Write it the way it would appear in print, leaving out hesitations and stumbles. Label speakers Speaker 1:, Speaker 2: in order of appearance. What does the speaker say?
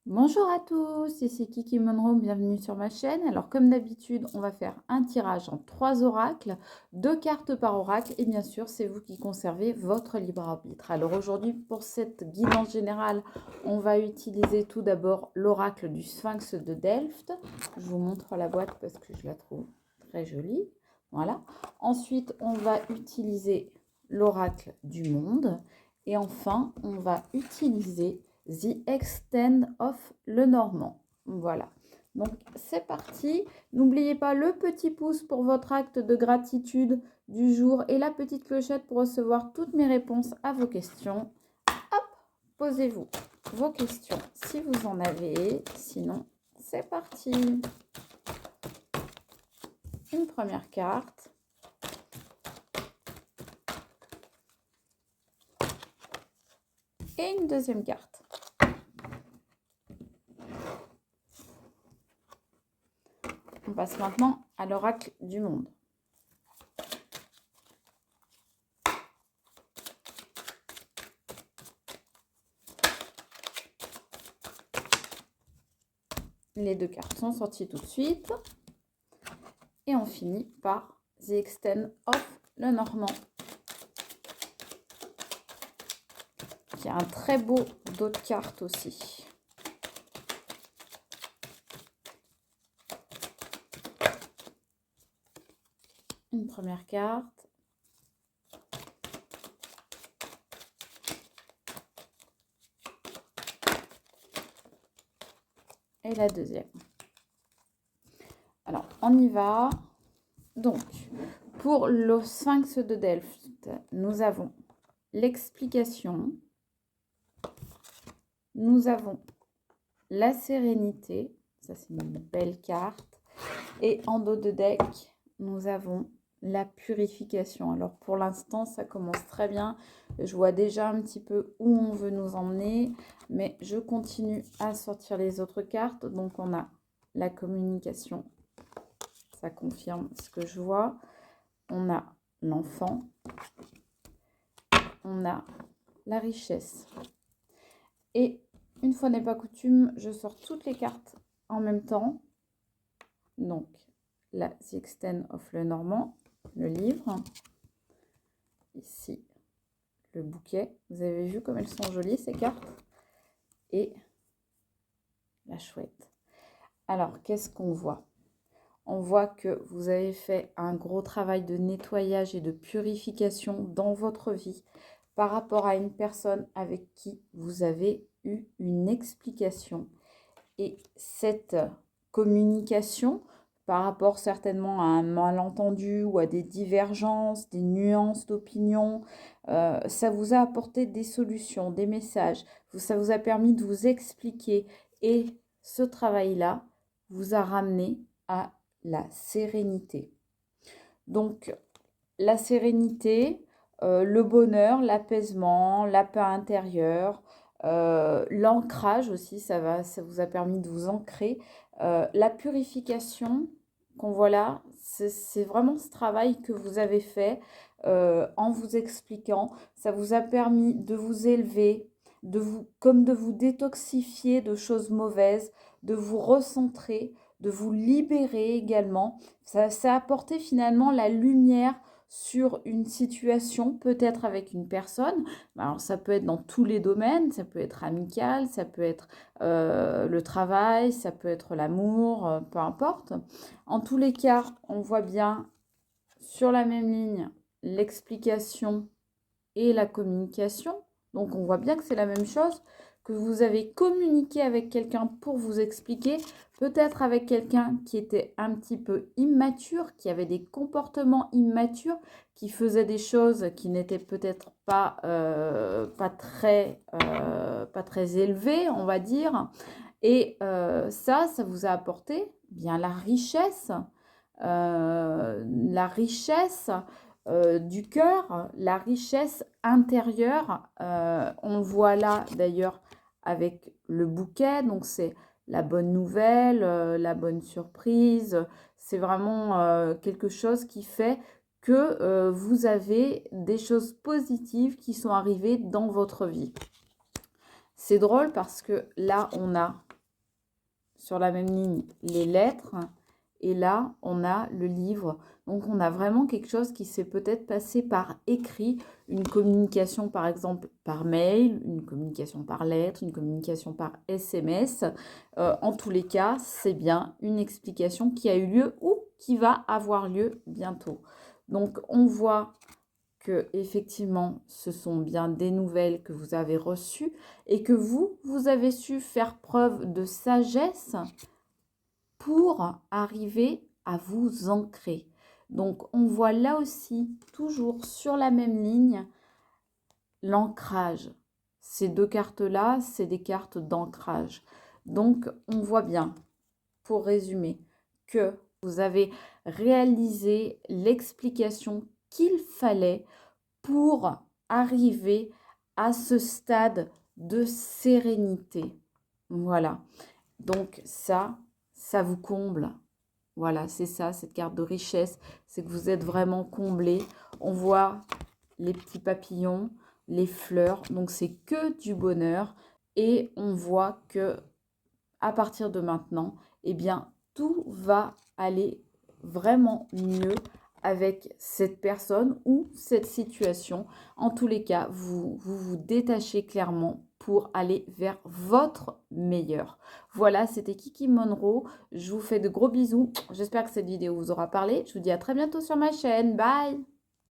Speaker 1: Bonjour à tous, ici Kiki Monroe, bienvenue sur ma chaîne. Alors comme d'habitude, on va faire un tirage en 3 oracles, 2 cartes par oracle et bien sûr c'est vous qui conservez votre libre arbitre. Alors aujourd'hui pour cette guidance générale, on va utiliser tout d'abord l'oracle du Sphinx de Delft. Je vous montre la boîte parce que je la trouve très jolie. Voilà. Ensuite on va utiliser l'oracle du monde et enfin on va utiliser The Extent of Lenormand. Voilà. Donc, c'est parti. N'oubliez pas le petit pouce pour votre acte de gratitude du jour et la petite clochette pour recevoir toutes mes réponses à vos questions. Hop, posez-vous vos questions si vous en avez. Sinon, c'est parti. Une première carte. Et une deuxième carte. On passe maintenant à l'oracle du monde. Les deux cartes sont sorties tout de suite. Et on finit par The Extent of Lenormand, qui a un très beau dos de cartes aussi. Une première carte. Et la deuxième. Alors, on y va. Donc, pour le Sphinx de Delft, nous avons l'explication. Nous avons la sérénité. Ça, c'est une belle carte. Et en dos de deck, nous avons la purification. Alors, pour l'instant, ça commence très bien. Je vois déjà un petit peu où on veut nous emmener. Mais je continue à sortir les autres cartes. Donc, on a la communication. Ça confirme ce que je vois. On a l'enfant. On a la richesse. Et une fois n'est pas coutume, je sors toutes les cartes en même temps. Donc, la The Extent of Lenormand, le livre. Ici, le bouquet. Vous avez vu comme elles sont jolies, ces cartes. Et la chouette. Alors, qu'est-ce qu'on voit? On voit que vous avez fait un gros travail de nettoyage et de purification dans votre vie par rapport à une personne avec qui vous avez eu une explication. Et cette communication, par rapport certainement à un malentendu ou à des divergences, des nuances d'opinion, ça vous a apporté des solutions, des messages, ça vous a permis de vous expliquer et ce travail-là vous a ramené à la sérénité. Donc, la sérénité, le bonheur, l'apaisement, la paix intérieure, l'ancrage aussi, ça vous a permis de vous ancrer. La purification qu'on voit là, c'est vraiment ce travail que vous avez fait en vous expliquant. Ça vous a permis de vous élever, comme de vous détoxifier de choses mauvaises, de vous recentrer, de vous libérer également. Ça a apporté finalement la lumière sur une situation, peut-être avec une personne. Alors, ça peut être dans tous les domaines, ça peut être amical, ça peut être le travail, ça peut être l'amour, peu importe. En tous les cas, on voit bien sur la même ligne l'explication et la communication. Donc, on voit bien que c'est la même chose, que vous avez communiqué avec quelqu'un pour vous expliquer, peut-être avec quelqu'un qui était un petit peu immature, qui avait des comportements immatures, qui faisait des choses qui n'étaient peut-être pas très élevées, on va dire. Et ça vous a apporté bien la richesse du cœur, la richesse intérieure. On le voit là d'ailleurs avec le bouquet, donc c'est la bonne nouvelle, la bonne surprise. C'est vraiment quelque chose qui fait que vous avez des choses positives qui sont arrivées dans votre vie. C'est drôle parce que là, on a sur la même ligne les lettres. Et là, on a le livre. Donc, on a vraiment quelque chose qui s'est peut-être passé par écrit. Une communication, par exemple, par mail, une communication par lettre, une communication par SMS. En tous les cas, c'est bien une explication qui a eu lieu ou qui va avoir lieu bientôt. Donc, on voit que effectivement, ce sont bien des nouvelles que vous avez reçues et que vous avez su faire preuve de sagesse pour arriver à vous ancrer. Donc, on voit là aussi, toujours sur la même ligne, l'ancrage. Ces deux cartes-là, c'est des cartes d'ancrage. Donc, on voit bien, pour résumer, que vous avez réalisé l'explication qu'il fallait pour arriver à ce stade de sérénité. Voilà. Donc ça vous comble. Voilà, c'est ça, cette carte de richesse. C'est que vous êtes vraiment comblé. On voit les petits papillons, les fleurs. Donc, c'est que du bonheur. Et on voit que à partir de maintenant, eh bien, tout va aller vraiment mieux avec cette personne ou cette situation. En tous les cas, vous détachez clairement pour aller vers votre meilleur. Voilà, c'était Kiki Monroe. Je vous fais de gros bisous. J'espère que cette vidéo vous aura parlé. Je vous dis à très bientôt sur ma chaîne. Bye!